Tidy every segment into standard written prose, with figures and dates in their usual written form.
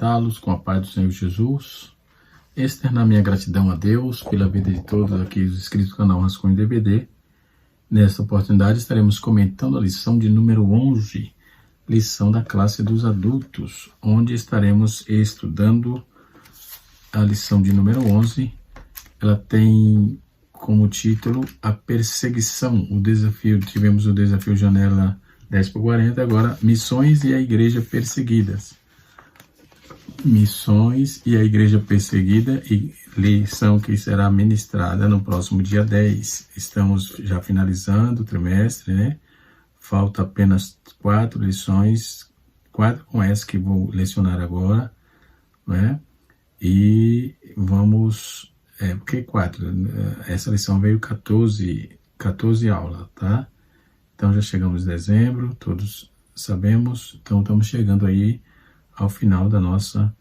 cumprimentá-los com a paz do Senhor Jesus, externar minha gratidão a Deus pela vida de todos aqui os inscritos do canal Rascunho DVD. Nesta oportunidade estaremos comentando a lição de número 11, lição da classe dos adultos, onde estaremos estudando a lição de número 11. Ela tem como título a perseguição, o desafio. Tivemos o desafio janela 10/40, agora missões e a igreja perseguidas. Missões e a igreja perseguida, e lição que será ministrada no próximo dia 10. Estamos já finalizando o trimestre, né? Falta apenas 4 lições, 4 com essa que vou lecionar agora, né? E vamos, porque 4? Essa lição veio 14 aulas, tá? Então já chegamos em dezembro, todos sabemos, então estamos chegando aí ao final da nossa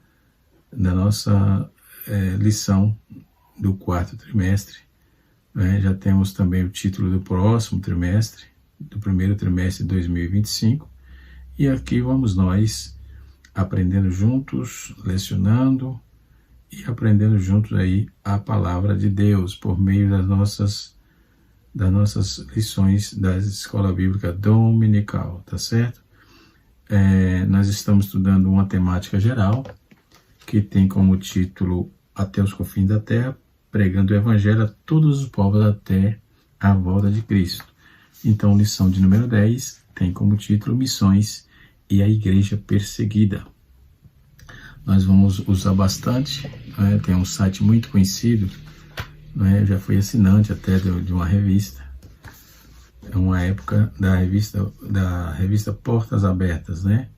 lição do 4º trimestre, né? Já temos também o título do próximo trimestre, do primeiro trimestre de 2025, e aqui vamos nós aprendendo juntos, lecionando e aprendendo juntos aí a palavra de Deus por meio das nossas lições da Escola Bíblica Dominical, tá certo? Nós estamos estudando uma temática geral que tem como título Até os Confins da Terra, pregando o Evangelho a todos os povos até a volta de Cristo. Então, lição de número 10 tem como título Missões e a Igreja Perseguida. Nós vamos usar bastante, né? Tem um site muito conhecido, né? Eu já fui assinante até de uma revista, uma época da revista Portas Abertas, né?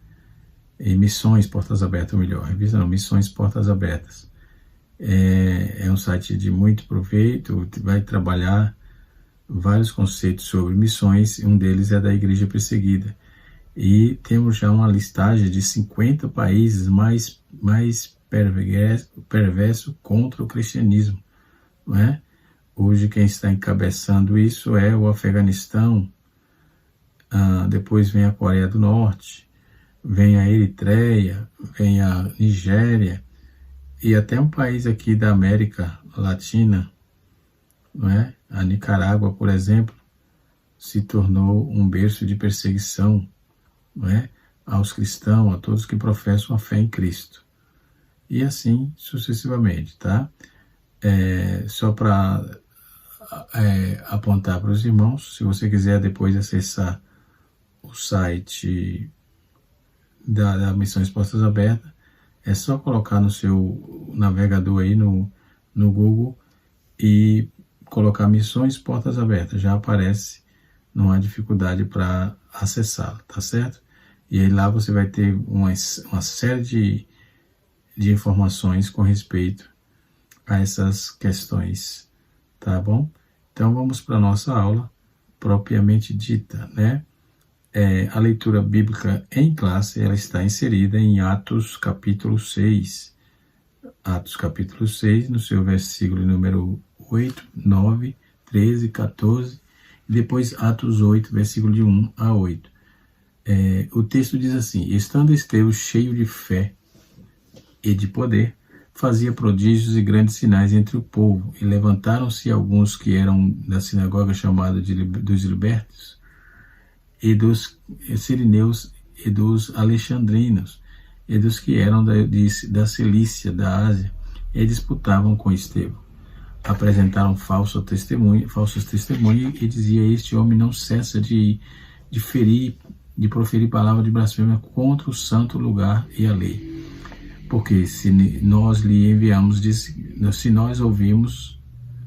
E Missões Portas Abertas, ou melhor, revista não, Missões Portas Abertas. É um site de muito proveito, vai trabalhar vários conceitos sobre missões, e um deles é da Igreja Perseguida. E temos já uma listagem de 50 países mais perverso contra o cristianismo, não é? Hoje quem está encabeçando isso é o Afeganistão, depois vem a Coreia do Norte, vem a Eritreia, vem a Nigéria, e até um país aqui da América Latina, não é? A Nicarágua, por exemplo, se tornou um berço de perseguição, não é? Aos cristãos, a todos que professam a fé em Cristo. E assim sucessivamente, tá? Só para apontar para os irmãos, se você quiser depois acessar o site da Missões Portas Abertas, é só colocar no seu navegador aí no Google e colocar Missões Portas Abertas, já aparece, não há dificuldade para acessá-la, tá certo? E aí lá você vai ter uma série de informações com respeito a essas questões, tá bom? Então vamos para a nossa aula propriamente dita, né? A leitura bíblica em classe, ela está inserida em Atos capítulo 6. Atos capítulo 6, no seu versículo número 8, 9, 13, 14, e depois Atos 8, versículo de 1 a 8. O texto diz assim: Estando Estevão cheio de fé e de poder, fazia prodígios e grandes sinais entre o povo, e levantaram-se alguns que eram da sinagoga chamada dos libertos, e dos sirineus, e dos alexandrinos, e dos que eram da Cilícia, da Ásia, e disputavam com Estevão. Apresentaram falsos testemunhos, e dizia: Este homem não cessa de proferir palavra de blasfêmia contra o santo lugar e a lei. Porque se nós lhe enviamos, se nós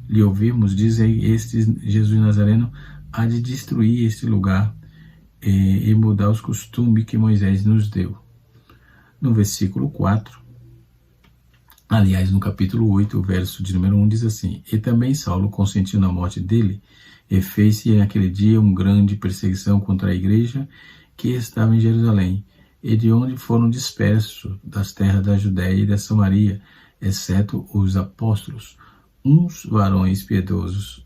lhe ouvirmos, dizem este Jesus Nazareno há de destruir este lugar e mudar os costumes que Moisés nos deu. No versículo 4, aliás, no capítulo 8, o verso de número 1 diz assim: E também Saulo consentiu na morte dele, e fez-se naquele dia uma grande perseguição contra a igreja que estava em Jerusalém, e de onde foram dispersos das terras da Judéia e da Samaria, exceto os apóstolos. Uns varões piedosos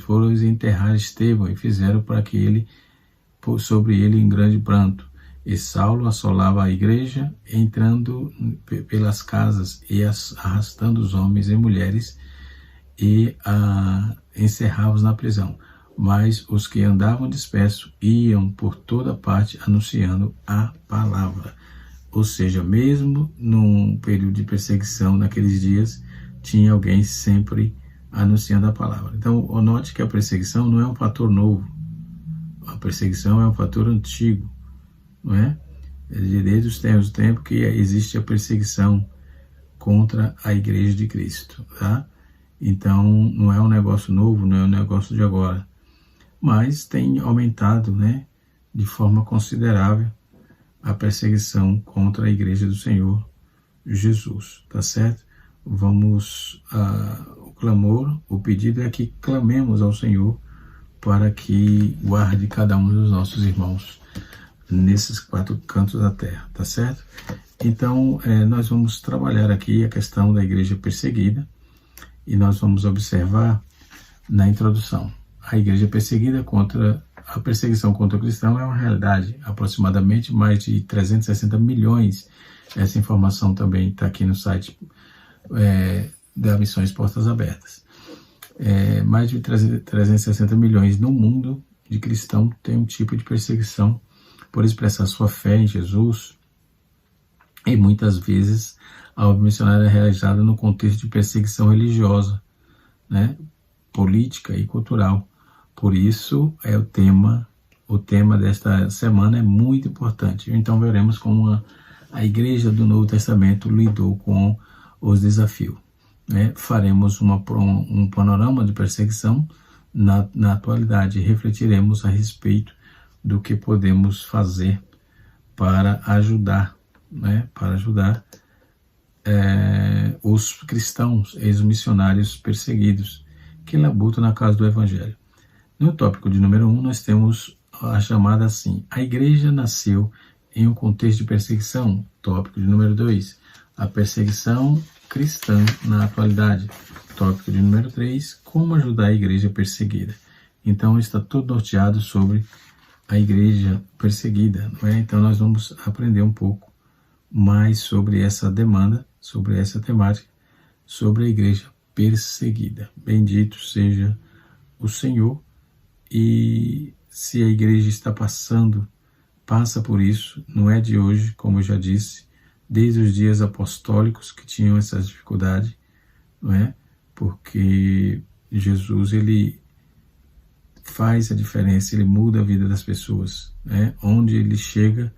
foram enterrar Estevão e fizeram para que sobre ele em grande pranto, E Saulo assolava a igreja, entrando pelas casas e arrastando os homens e mulheres e encerrava-os na prisão. Mas os que andavam dispersos iam por toda parte anunciando a palavra. Ou seja, mesmo num período de perseguição, naqueles dias, tinha alguém sempre anunciando a palavra. Então, note que a perseguição não é um fator novo. A perseguição é um fator antigo, não é? Desde os tempos que existe a perseguição contra a igreja de Cristo, tá? Então, não é um negócio novo, não é um negócio de agora. Mas tem aumentado, né, de forma considerável a perseguição contra a igreja do Senhor Jesus, tá certo? Vamos, o clamor, o pedido é que clamemos ao Senhor para que guarde cada um dos nossos irmãos nesses 4 cantos da terra, tá certo? Então, nós vamos trabalhar aqui a questão da igreja perseguida e nós vamos observar na introdução. A igreja perseguida a perseguição contra o cristão é uma realidade, aproximadamente mais de 360 milhões. Essa informação também está aqui no site da Missões Portas Abertas. Mais de 360 milhões no mundo de cristãos tem um tipo de perseguição por expressar sua fé em Jesus, e muitas vezes a obra missionária é realizada no contexto de perseguição religiosa, né, política e cultural. Por isso o tema desta semana é muito importante. Então veremos como a igreja do Novo Testamento lidou com os desafios, né? Faremos um panorama de perseguição na atualidade e refletiremos a respeito do que podemos fazer para ajudar, né? Para ajudar os cristãos, ex-missionários perseguidos que labutam na causa do Evangelho. No tópico de número 1, nós temos a chamada assim: a igreja nasceu em um contexto de perseguição. Tópico de número 2, a perseguição cristã na atualidade. Tópico de número 3, como ajudar a igreja perseguida. Então, está tudo norteado sobre a igreja perseguida, não é? Então, nós vamos aprender um pouco mais sobre essa demanda, sobre essa temática, sobre a igreja perseguida. Bendito seja o Senhor. E se a igreja passa por isso, não é de hoje, como eu já disse, desde os dias apostólicos que tinham essas dificuldades, não é? Porque Jesus, ele faz a diferença, ele muda a vida das pessoas, né? Onde chega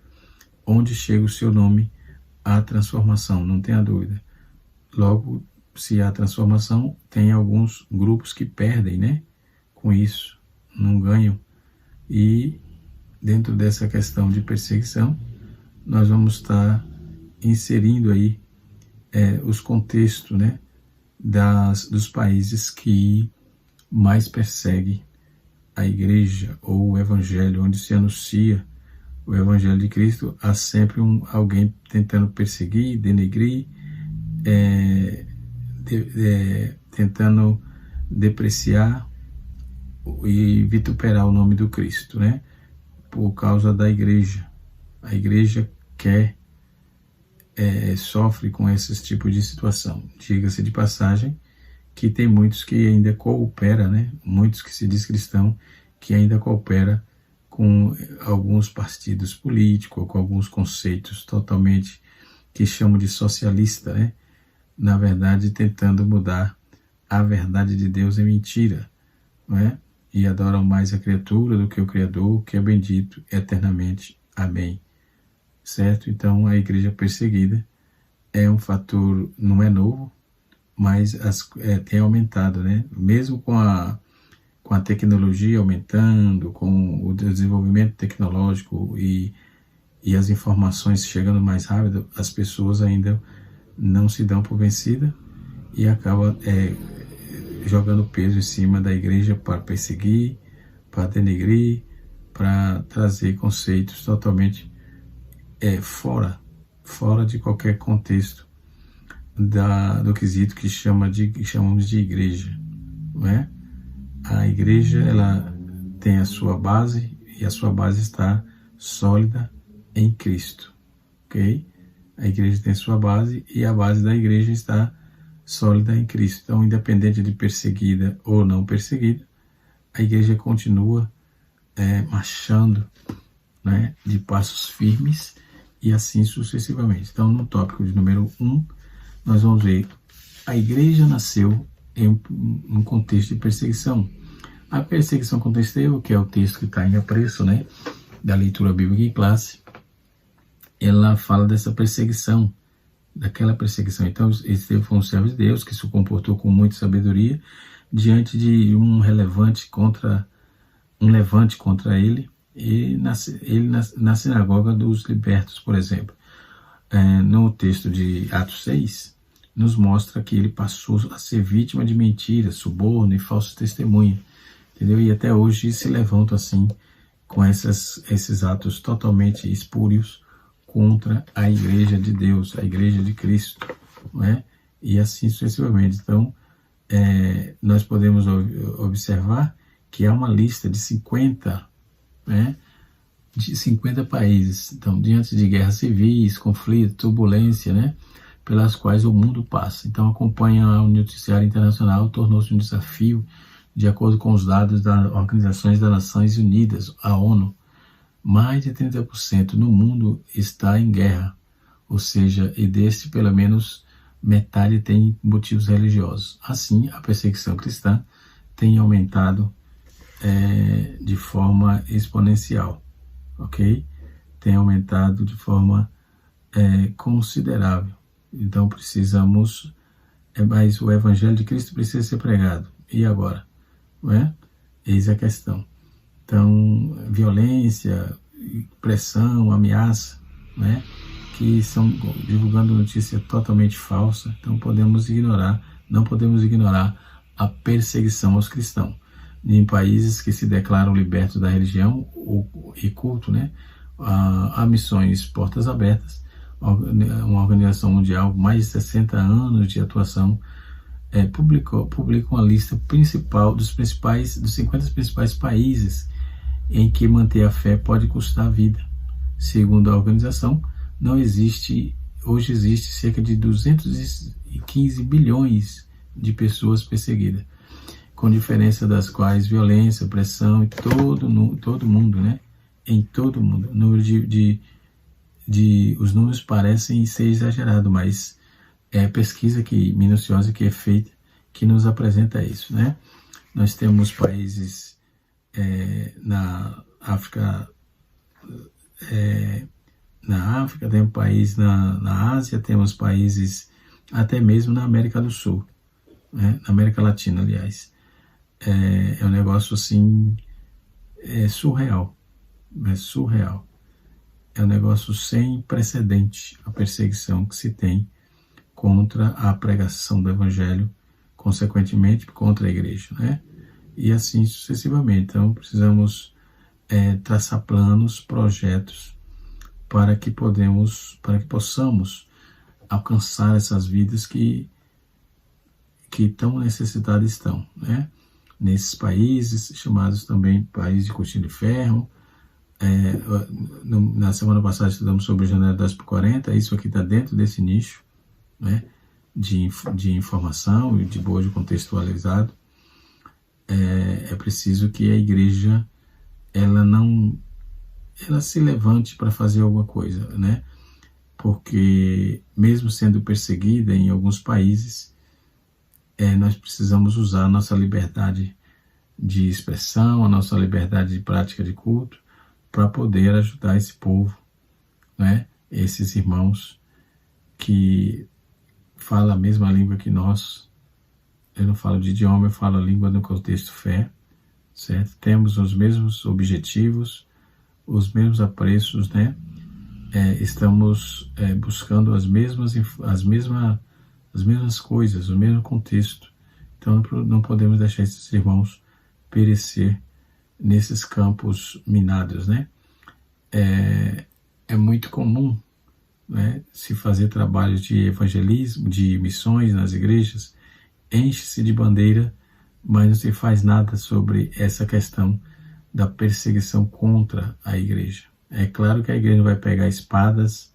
o seu nome, há transformação, não tenha dúvida. Logo, se há transformação, tem alguns grupos que perdem, né? Com isso, não ganham. E dentro dessa questão de perseguição, nós vamos estar inserindo aí os contextos, né, dos países que mais perseguem a igreja ou o evangelho, onde se anuncia o evangelho de Cristo. Há sempre alguém tentando perseguir, denegrir, tentando depreciar e vituperar o nome do Cristo, né? Por causa da igreja. A igreja sofre com esse tipo de situação. Diga-se de passagem que tem muitos que ainda cooperam, né? Muitos que se diz cristão, que ainda coopera com alguns partidos políticos, com alguns conceitos totalmente que chamam de socialista, né? Na verdade, tentando mudar a verdade de Deus em mentira, não é? E adoram mais a criatura do que o Criador, que é bendito eternamente. Amém. Certo? Então, a igreja perseguida é um fator, não é novo, mas tem aumentado, né? Mesmo com a tecnologia aumentando, com o desenvolvimento tecnológico e as informações chegando mais rápido, as pessoas ainda não se dão por vencida e acabam jogando peso em cima da igreja para perseguir, para denegrir, para trazer conceitos totalmente fora de qualquer contexto do quesito que chamamos de igreja, não é? A igreja, ela tem a sua base, e a sua base está sólida em Cristo, ok? A igreja tem sua base e a base da igreja está sólida em Cristo. Então, independente de perseguida ou não perseguida, a igreja continua marchando, né, de passos firmes e assim sucessivamente. Então, no tópico de número 1, nós vamos ver a igreja nasceu em um contexto de perseguição. A perseguição contextual, que é o texto que está em apreço, né, da leitura bíblica em classe, ela fala dessa perseguição, daquela perseguição. Então, esse foi um servo de Deus que se comportou com muita sabedoria diante de um levante contra ele, e na sinagoga dos libertos, por exemplo. No texto de Atos 6, nos mostra que ele passou a ser vítima de mentiras, suborno e falso testemunho, entendeu? E até hoje se levantam assim, com esses atos totalmente espúrios contra a igreja de Deus, a igreja de Cristo, não é? E assim sucessivamente. Então, nós podemos observar que há uma lista de 50, né, de 50 países. Então, diante de guerras civis, conflito, turbulência, né, pelas quais o mundo passa. Então, acompanhar o noticiário internacional tornou-se um desafio, de acordo com os dados das Organizações das Nações Unidas, a ONU. Mais de 30% no mundo está em guerra, ou seja, e desse pelo menos metade tem motivos religiosos. Assim, a perseguição cristã tem aumentado de forma exponencial, ok? Tem aumentado de forma considerável. Então precisamos, mas o Evangelho de Cristo precisa ser pregado. E agora? Não é? Eis a questão. Então, violência, pressão, ameaça, né, que estão divulgando notícia totalmente falsa. Então não podemos ignorar a perseguição aos cristãos. Em países que se declaram libertos da religião e culto, né, há missões Portas Abertas, uma organização mundial com mais de 60 anos de atuação, publica uma lista principal dos 50 principais países em que manter a fé pode custar a vida. Segundo a organização, hoje existe cerca de 215 bilhões de pessoas perseguidas, com diferença das quais violência, pressão em todo mundo, né? Em todo mundo. O número os números parecem ser exagerados, mas é a pesquisa minuciosa que é feita que nos apresenta isso, né? Nós temos países na África, temos países na Ásia, temos países até mesmo na América do Sul, né? Na América Latina, aliás. É um negócio assim, surreal, surreal. É um negócio sem precedente, a perseguição que se tem contra a pregação do Evangelho, consequentemente contra a igreja, né? E assim sucessivamente. Então precisamos traçar planos, projetos para que possamos alcançar essas vidas que tão necessitadas estão, né? Nesses países, chamados também países de cortina de ferro. Na semana passada estudamos sobre a janela 10/40, isso aqui está dentro desse nicho, né, de informação e de bojo contextualizado. É preciso que a igreja ela se levante para fazer alguma coisa, né? Porque mesmo sendo perseguida em alguns países, nós precisamos usar a nossa liberdade de expressão, a nossa liberdade de prática de culto, para poder ajudar esse povo, né? Esses irmãos que falam a mesma língua que nós. Eu não falo de idioma, eu falo a língua no contexto fé, certo? Temos os mesmos objetivos, os mesmos apreços, né? Estamos buscando as mesmas coisas, o mesmo contexto. Então não podemos deixar esses irmãos perecer nesses campos minados, né? É muito comum, né, se fazer trabalhos de evangelismo, de missões nas igrejas, enche-se de bandeira, mas não se faz nada sobre essa questão da perseguição contra a igreja, É claro que a igreja não vai pegar espadas,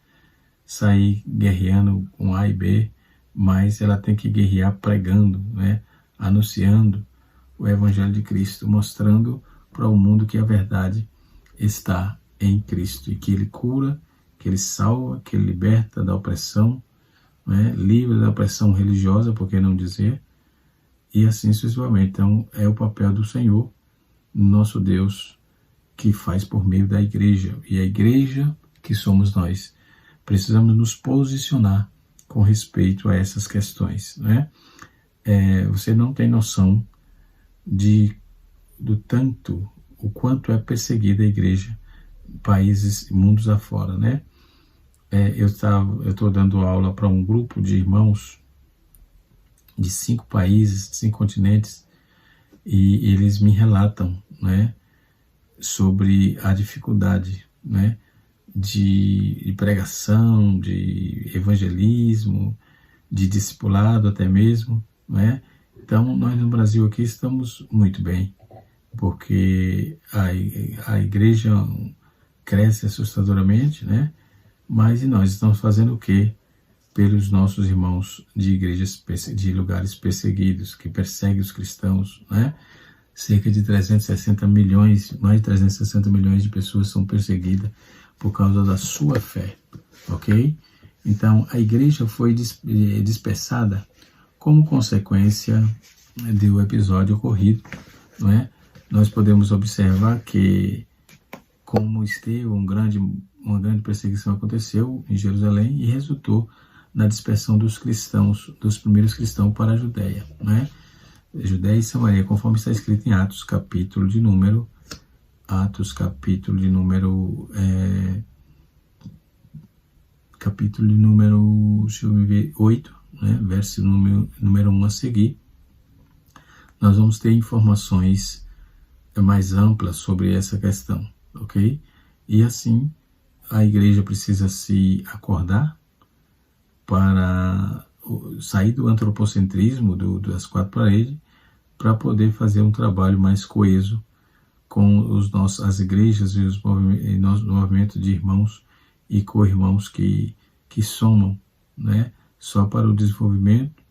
sair guerreando com A e B, mas ela tem que guerrear pregando, né? Anunciando o Evangelho de Cristo, mostrando para o mundo que a verdade está em Cristo e que Ele cura, que Ele salva, que Ele liberta da opressão, né? Livre da opressão religiosa, por que não dizer, e assim sucessivamente. Então, é o papel do Senhor, nosso Deus, que faz por meio da igreja. E a igreja, que somos nós, precisamos nos posicionar com respeito a essas questões, né? Você não tem noção do tanto, o quanto é perseguida a igreja, países, mundos afora, né? Eu estou dando aula para um grupo de irmãos de 5 países, 5 continentes, e eles me relatam, né, sobre a dificuldade, né, de pregação, de evangelismo, de discipulado até mesmo, né? Então, nós no Brasil aqui estamos muito bem, porque a igreja cresce assustadoramente, né? Mas e nós estamos fazendo o quê pelos nossos irmãos de igrejas, de lugares perseguidos, que perseguem os cristãos, né? Cerca de 360 milhões, mais de 360 milhões de pessoas são perseguidas por causa da sua fé, ok? Então, a igreja foi dispersada como consequência do episódio ocorrido, não é? Nós podemos observar que, como Estevão, uma grande perseguição aconteceu em Jerusalém e resultou na dispersão dos cristãos, dos primeiros cristãos para a Judéia, né? Judéia e Samaria, conforme está escrito em Atos, capítulo de número, deixa eu ver, 8, né? Verso número 1 a seguir. Nós vamos ter informações mais amplas sobre essa questão, ok? E assim, a igreja precisa se acordar para sair do antropocentrismo, das 4 paredes, para poder fazer um trabalho mais coeso com as igrejas e os movimentos de irmãos e co-irmãos que somam, né, só para o desenvolvimento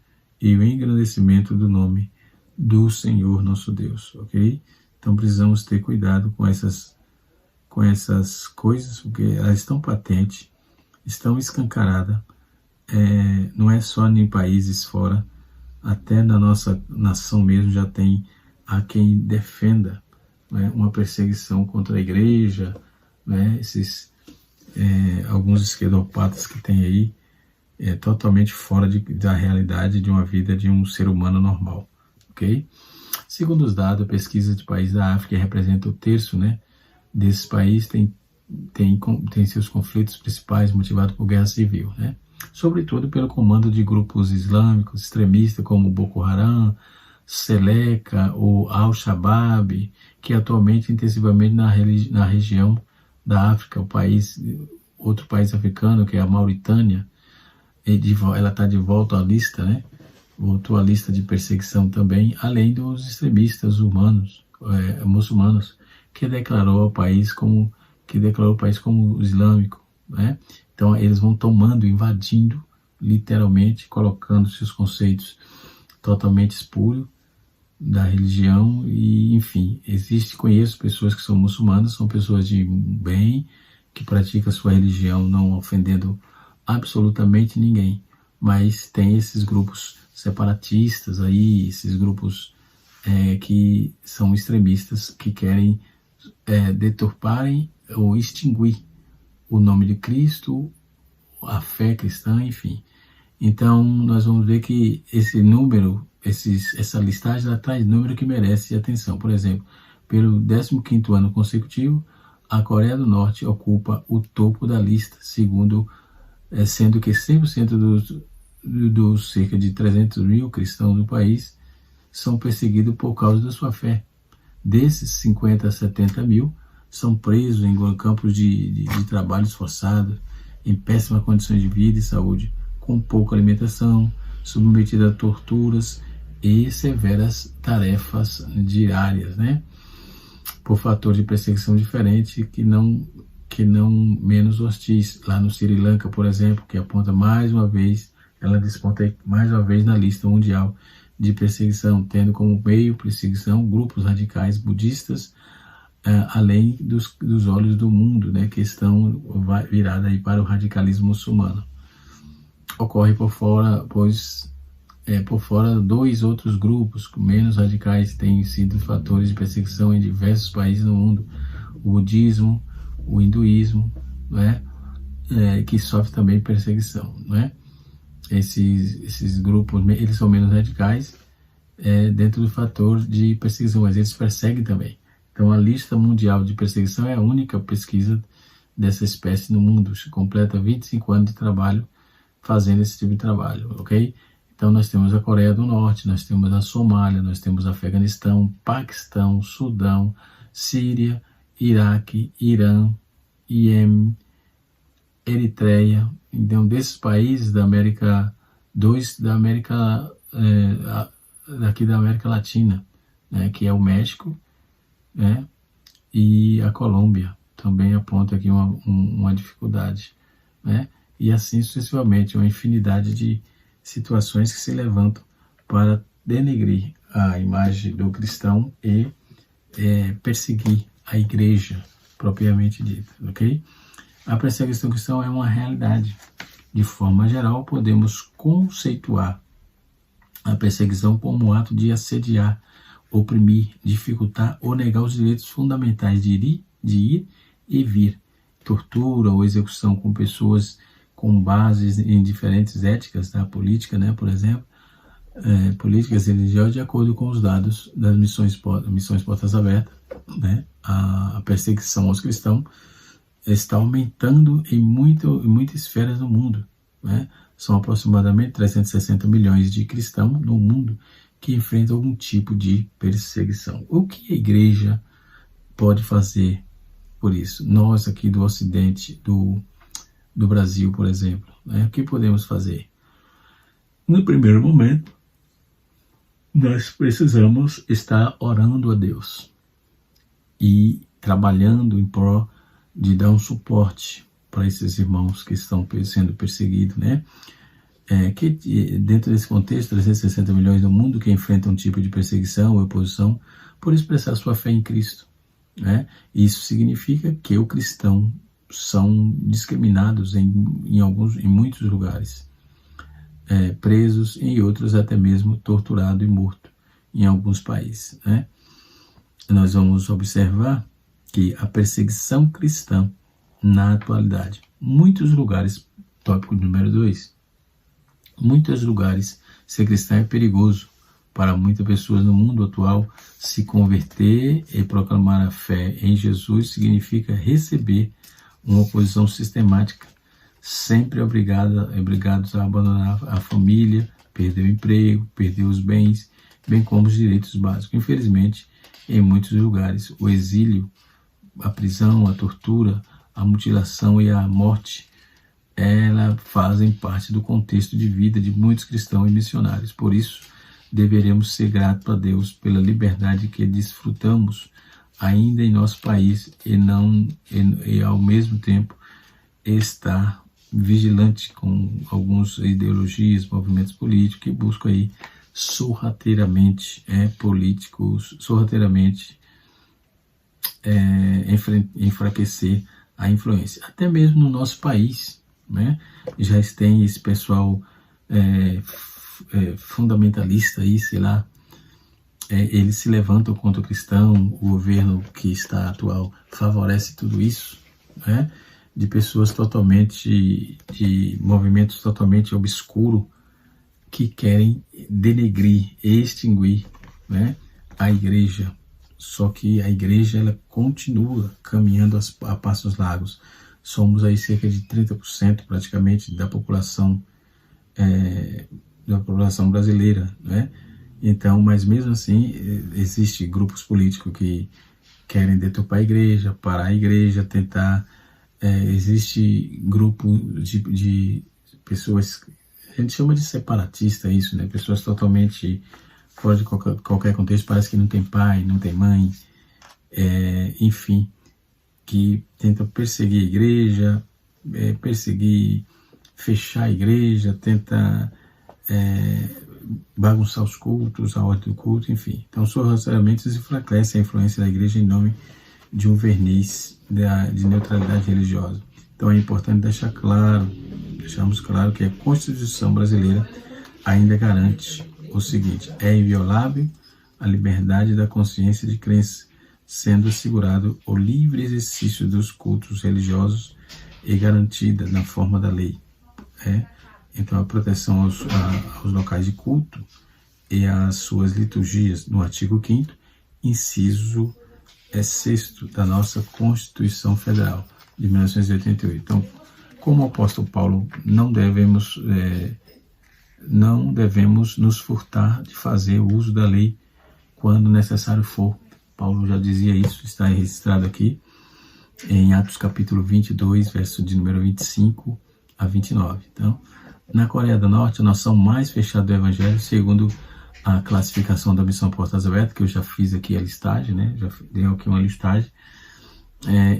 e o engrandecimento do nome do Senhor nosso Deus, ok? Então precisamos ter cuidado com essas coisas, porque elas estão patentes, estão escancaradas, não é só em países fora, até na nossa nação mesmo já tem a quem defenda, né, uma perseguição contra a igreja, né, alguns esquerdopatas que tem aí, totalmente fora da realidade de uma vida de um ser humano normal, ok? Segundo os dados, a pesquisa de países da África representa o terço, né, desses países tem seus conflitos principais motivados por guerra civil, né? Sobretudo pelo comando de grupos islâmicos extremistas como Boko Haram, Seleca ou Al-Shabaab, que atualmente intensivamente na região da África, outro país africano, que é a Mauritânia, ela está de volta à lista, né? Voltou à lista de perseguição também, além dos extremistas muçulmanos, que declarou o país como islâmico, né? Então eles vão tomando, invadindo, literalmente, colocando seus conceitos totalmente espúrios da religião e, enfim, conheço pessoas que são muçulmanas, são pessoas de bem, que praticam sua religião não ofendendo absolutamente ninguém, mas tem esses grupos separatistas aí, esses grupos que são extremistas, que querem deturparem ou extinguir o nome de Cristo, a fé cristã, enfim. Então, nós vamos ver que esse número, essa listagem, ela traz número que merece atenção. Por exemplo, pelo 15º ano consecutivo, a Coreia do Norte ocupa o topo da lista, sendo que 100% dos cerca de 300 mil cristãos do país são perseguidos por causa da sua fé. Desses 50 a 70 mil são presos em campos de trabalho forçados, em péssimas condições de vida e saúde, com pouca alimentação, submetidos a torturas e severas tarefas diárias, né? Por fatores de perseguição diferentes que não menos hostis, lá no Sri Lanka, por exemplo, que aponta mais uma vez, ela desponta mais uma vez na lista mundial de perseguição, tendo como meio perseguição grupos radicais budistas, além dos olhos do mundo, né, que estão virados aí para o radicalismo muçulmano. Ocorre por fora, por fora, dois outros grupos menos radicais têm sido fatores de perseguição em diversos países no mundo: o budismo, o hinduísmo, né, que sofre também perseguição, né? Esses grupos, eles são menos radicais dentro do fator de perseguição, mas eles perseguem também. Então, a lista mundial de perseguição é a única pesquisa dessa espécie no mundo. Completa 25 anos de trabalho fazendo esse tipo de trabalho, ok? Então, nós temos a Coreia do Norte, nós temos a Somália, nós temos Afeganistão, Paquistão, Sudão, Síria, Iraque, Irã, Iêmen, Eritreia. Então, desses países da América, daqui da América Latina, né, que é o México, né, e a Colômbia, também aponta aqui uma dificuldade, né, e assim sucessivamente, uma infinidade de situações que se levantam para denegrir a imagem do cristão e perseguir a igreja propriamente dita, ok? A perseguição cristã é uma realidade. De forma geral, podemos conceituar a perseguição como um ato de assediar, oprimir, dificultar ou negar os direitos fundamentais de ir e vir, tortura ou execução com pessoas com bases em diferentes éticas da política, né, por exemplo, políticas religiosas, de acordo com os dados das missões Portas Abertas, né, a perseguição aos cristãos está aumentando em muitas esferas do mundo, né? São aproximadamente 360 milhões de cristãos no mundo que enfrentam algum tipo de perseguição. O que a igreja pode fazer por isso? Nós aqui do Ocidente, do Brasil, por exemplo, né? O que podemos fazer? No primeiro momento, nós precisamos estar orando a Deus e trabalhando em prol de dar um suporte para esses irmãos que estão sendo perseguidos, né? Que dentro desse contexto, 360 milhões no mundo que enfrentam um tipo de perseguição ou oposição por expressar sua fé em Cristo, né? Isso significa que os cristãos são discriminados em muitos lugares, presos, em outros até mesmo torturado e morto em alguns países, né? Nós vamos observar que a perseguição cristã na atualidade, muitos lugares, tópico número 2, muitos lugares ser cristão é perigoso para muitas pessoas no mundo atual. Se converter e proclamar a fé em Jesus significa receber uma oposição sistemática, sempre obrigados a abandonar a família, perder o emprego, perder os bens, bem como os direitos básicos. Infelizmente, em muitos lugares, o exílio, a prisão, a tortura, a mutilação e a morte, ela fazem parte do contexto de vida de muitos cristãos e missionários. Por isso, deveremos ser gratos a Deus pela liberdade que desfrutamos ainda em nosso país e ao mesmo tempo estar vigilante com algumas ideologias, movimentos políticos que buscam aí sorrateiramente enfraquecer a influência. Até mesmo no nosso país, né, já tem esse pessoal fundamentalista aí, sei lá, eles se levantam contra o cristão. O governo que está atual favorece tudo isso, né, de pessoas de movimentos totalmente obscuros que querem denegrir e extinguir, né, a igreja. Só que a igreja, ela continua caminhando a passos largos. Somos aí cerca de 30% praticamente da população brasileira, né? Então, mas mesmo assim, existem grupos políticos que querem deturpar a igreja, parar a igreja, tentar. Existe grupo de pessoas, a gente chama de separatista isso, né? Pessoas totalmente fora de qualquer contexto, parece que não tem pai, não tem mãe, enfim, que tenta perseguir a igreja, fechar a igreja, tenta bagunçar os cultos, a ordem do culto, enfim. Então, sorrateiramente enfraquece a influência da igreja em nome de um verniz de neutralidade religiosa. Então, é importante deixarmos claro que a Constituição brasileira ainda garante o seguinte: é inviolável a liberdade da consciência de crença, sendo assegurado o livre exercício dos cultos religiosos e garantida na forma da lei. Então, a proteção aos locais de culto e às suas liturgias, no artigo 5º, inciso 6º da nossa Constituição Federal de 1988. Então, como o apóstolo Paulo, não devemos nos furtar de fazer o uso da lei quando necessário for. Paulo já dizia isso, está registrado aqui em Atos capítulo 22, verso de número 25 a 29. Então, na Coreia do Norte, a nação mais fechada do Evangelho, segundo a classificação da Missão Portas Abertas, que eu já fiz aqui a listagem, né? Já dei aqui uma listagem.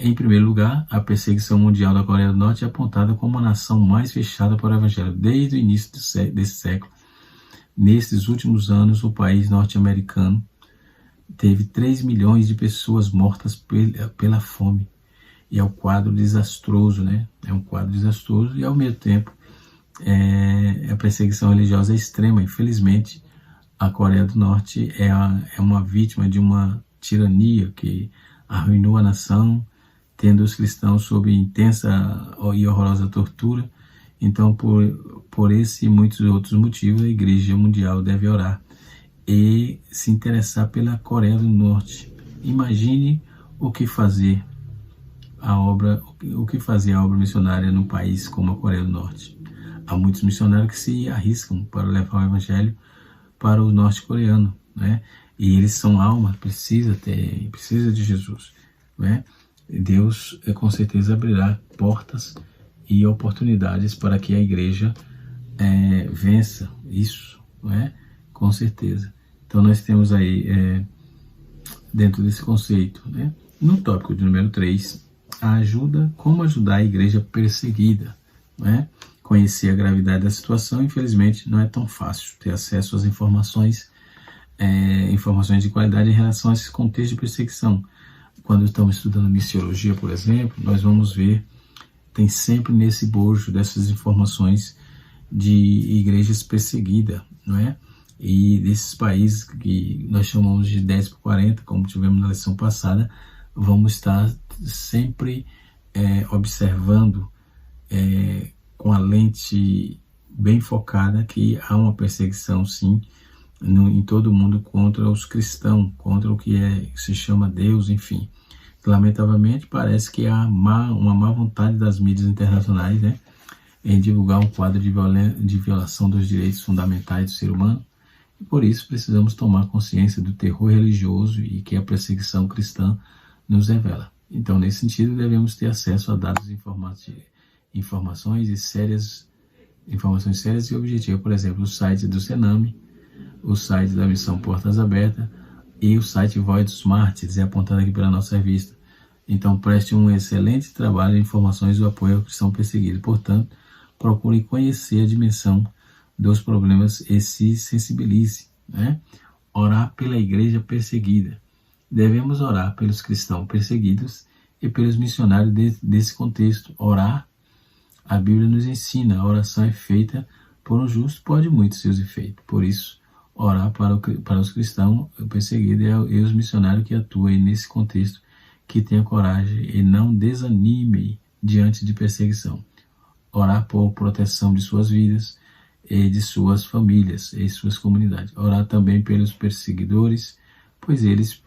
Em primeiro lugar, a perseguição mundial da Coreia do Norte é apontada como a nação mais fechada para o Evangelho desde o início desse século. Nesses últimos anos, o país norte-americano teve 3 milhões de pessoas mortas pela fome. E é um quadro desastroso, né? É um quadro desastroso e, ao mesmo tempo, a perseguição religiosa é extrema. Infelizmente, a Coreia do Norte é uma vítima de uma tirania que arruinou a nação, tendo os cristãos sob intensa e horrorosa tortura. Então, por esse e muitos outros motivos, a Igreja Mundial deve orar e se interessar pela Coreia do Norte. Imagine o que fazia a obra missionária num país como a Coreia do Norte. Há muitos missionários que se arriscam para levar o Evangelho para o norte-coreano, né? E eles são alma, precisa de Jesus, né? Deus com certeza abrirá portas e oportunidades para que a igreja vença isso, né? Com certeza. Então nós temos aí, dentro desse conceito, né? No tópico de número 3, como ajudar a igreja perseguida, né? Conhecer a gravidade da situação. Infelizmente, não é tão fácil ter acesso às informações de qualidade em relação a esse contexto de perseguição. Quando estamos estudando missiologia, por exemplo, nós vamos ver, tem sempre nesse bojo dessas informações de igrejas perseguidas, não é? E desses países que nós chamamos de 10 por 40, como tivemos na lição passada, vamos estar sempre observando com a lente bem focada que há uma perseguição, sim, em todo o mundo contra os cristãos, contra o que se chama Deus, enfim. Lamentavelmente, parece que há uma má vontade das mídias internacionais, né, em divulgar um quadro de violação dos direitos fundamentais do ser humano, e por isso precisamos tomar consciência do terror religioso e que a perseguição cristã nos revela. Então, nesse sentido, devemos ter acesso a dados informações sérias e objetivas. Por exemplo, o site do Sename, o site da Missão Portas Abertas e o site Voz dos Mártires, é apontado aqui pela nossa revista. Então, preste um excelente trabalho de informações do apoio ao cristão perseguido. Portanto, procure conhecer a dimensão dos problemas e se sensibilize, né? Orar pela igreja perseguida. Devemos orar pelos cristãos perseguidos e pelos missionários desse contexto. Orar, a Bíblia nos ensina, a oração é feita por um justo, pode muito seus efeitos. Por isso, orar para os cristãos perseguidos e os missionários que atuam nesse contexto, que tenham coragem e não desanime diante de perseguição. Orar por proteção de suas vidas e de suas famílias e suas comunidades. Orar também pelos perseguidores, pois eles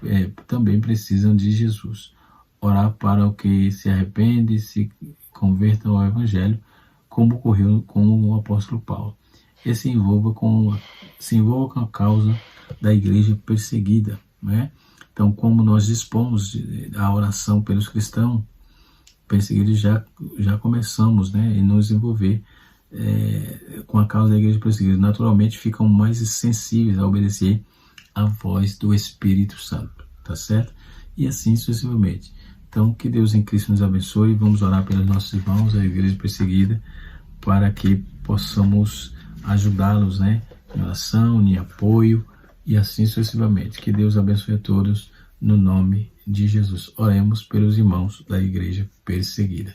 também precisam de Jesus. Orar para o que se arrepende e se converta ao Evangelho, como ocorreu com o apóstolo Paulo. E se envolva com a causa da igreja perseguida, né? Então, como nós dispomos da oração pelos cristãos perseguidos, já começamos, né, a nos envolver com a causa da igreja perseguida. Naturalmente, ficam mais sensíveis a obedecer à voz do Espírito Santo, tá certo? E assim sucessivamente. Então, que Deus em Cristo nos abençoe. Vamos orar pelos nossos irmãos, a igreja perseguida, para que possamos ajudá-los, né, em oração, em apoio e assim sucessivamente. Que Deus abençoe a todos no nome de Jesus. Oremos pelos irmãos da igreja perseguida.